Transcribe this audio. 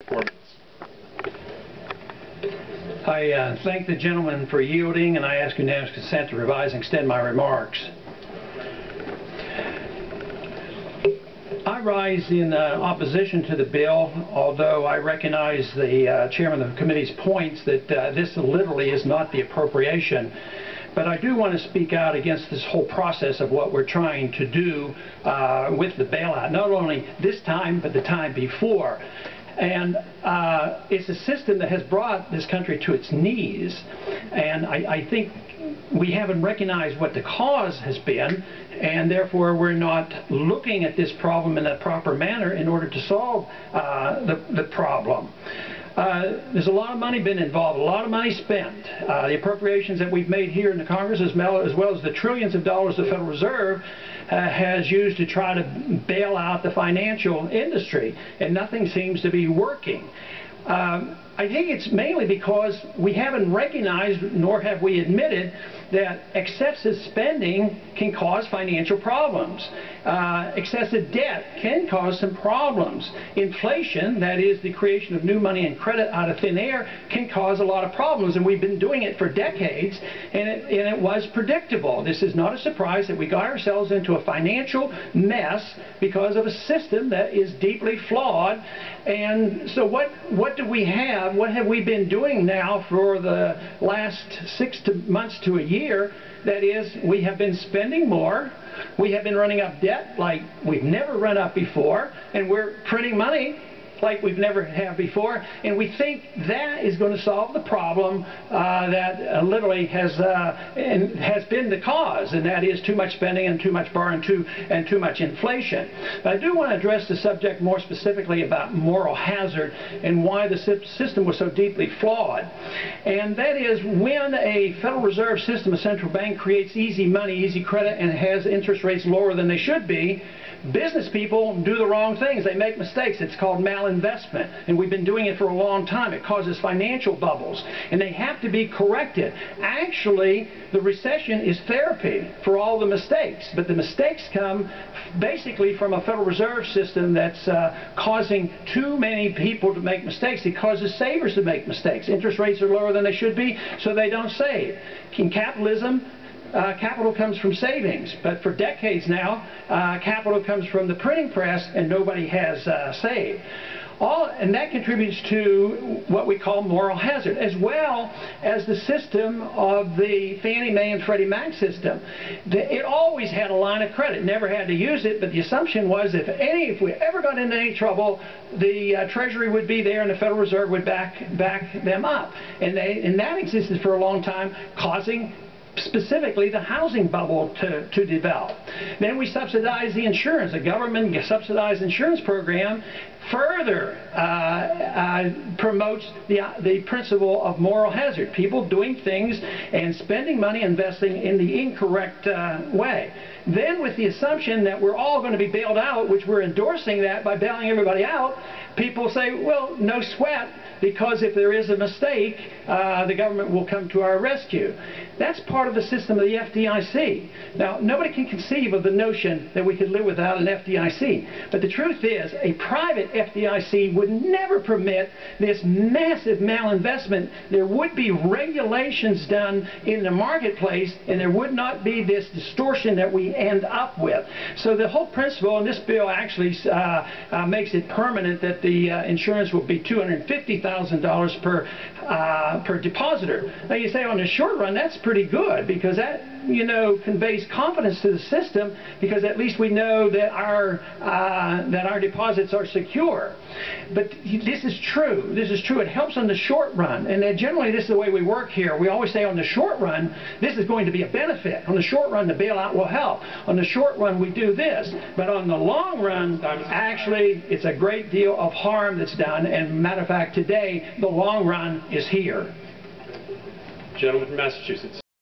I thank the gentleman for yielding, and I ask unanimous consent to revise and extend my remarks. I rise in opposition to the bill, although I recognize the chairman of the committee's points that this literally is not the appropriation. But I do want to speak out against this whole process of what we're trying to do with the bailout, not only this time, but the time before. And it's a system that has brought this country to its knees, and I think we haven't recognized what the cause has been, and therefore we're not looking at this problem in a proper manner in order to solve the problem. There's a lot of money been involved, a lot of money spent. The appropriations that we've made here in the Congress, as well as the trillions of dollars the Federal Reserve has used to try to bail out the financial industry, and nothing seems to be working. I think it's mainly because we haven't recognized, nor have we admitted, that excessive spending can cause financial problems. Excessive debt can cause some problems. Inflation, that is the creation of new money and credit out of thin air, can cause a lot of problems, and we've been doing it for decades, and it was predictable. This is not a surprise that we got ourselves into a financial mess because of a system that is deeply flawed. And so what do we have? What have we been doing now for the last 6 months to a year? That is, we have been spending more, we have been running up debt like we've never run up before, and we're printing money like we've never have before, and we think that is going to solve the problem that literally has been the cause, and that is too much spending and too much borrowing and too much inflation. But I do want to address the subject more specifically about moral hazard and why the system was so deeply flawed. And that is, when a Federal Reserve System, a central bank, creates easy money, easy credit, and has interest rates lower than they should be, business people do the wrong things. They make mistakes. It's called malinvestment, and we've been doing it for a long time. It causes financial bubbles, and they have to be corrected. Actually, the recession is therapy for all the mistakes, but the mistakes come basically from a Federal Reserve System that's causing too many people to make mistakes. It causes savers to make mistakes. Interest rates are lower than they should be, so they don't save. In capitalism, capital comes from savings, but for decades now, capital comes from the printing press, and nobody has saved. And that contributes to what we call moral hazard, as well as the system of the Fannie Mae and Freddie Mac system. It always had a line of credit, never had to use it, but the assumption was if we ever got into any trouble, the Treasury would be there and the Federal Reserve would back them up. And that existed for a long time, causing specifically the housing bubble to develop. Then we subsidize the insurance. The government subsidized insurance program further promotes the principle of moral hazard. People doing things and spending money, investing in the incorrect way. Then, with the assumption that we're all going to be bailed out, which we're endorsing that by bailing everybody out, people say, well, no sweat, because if there is a mistake, the government will come to our rescue. That's part of the system of the FDIC. Now, nobody can conceive of the notion that we could live without an FDIC. But the truth is, a private FDIC would never permit this massive malinvestment. There would be regulations done in the marketplace, and there would not be this distortion that we end up with. So the whole principle, and this bill actually makes it permanent, that the insurance will be $250,000 per depositor. Now you say, on the short run, that's pretty good, because that, conveys confidence to the system, because at least we know that our deposits are secure. But this is true. This is true. It helps on the short run, and then generally this is the way we work here. We always say, on the short run, this is going to be a benefit. On the short run, the bailout will help. On the short run, we do this. But on the long run, actually, it's a great deal of harm that's done. And matter of fact, today, the long run is here. Gentleman from Massachusetts.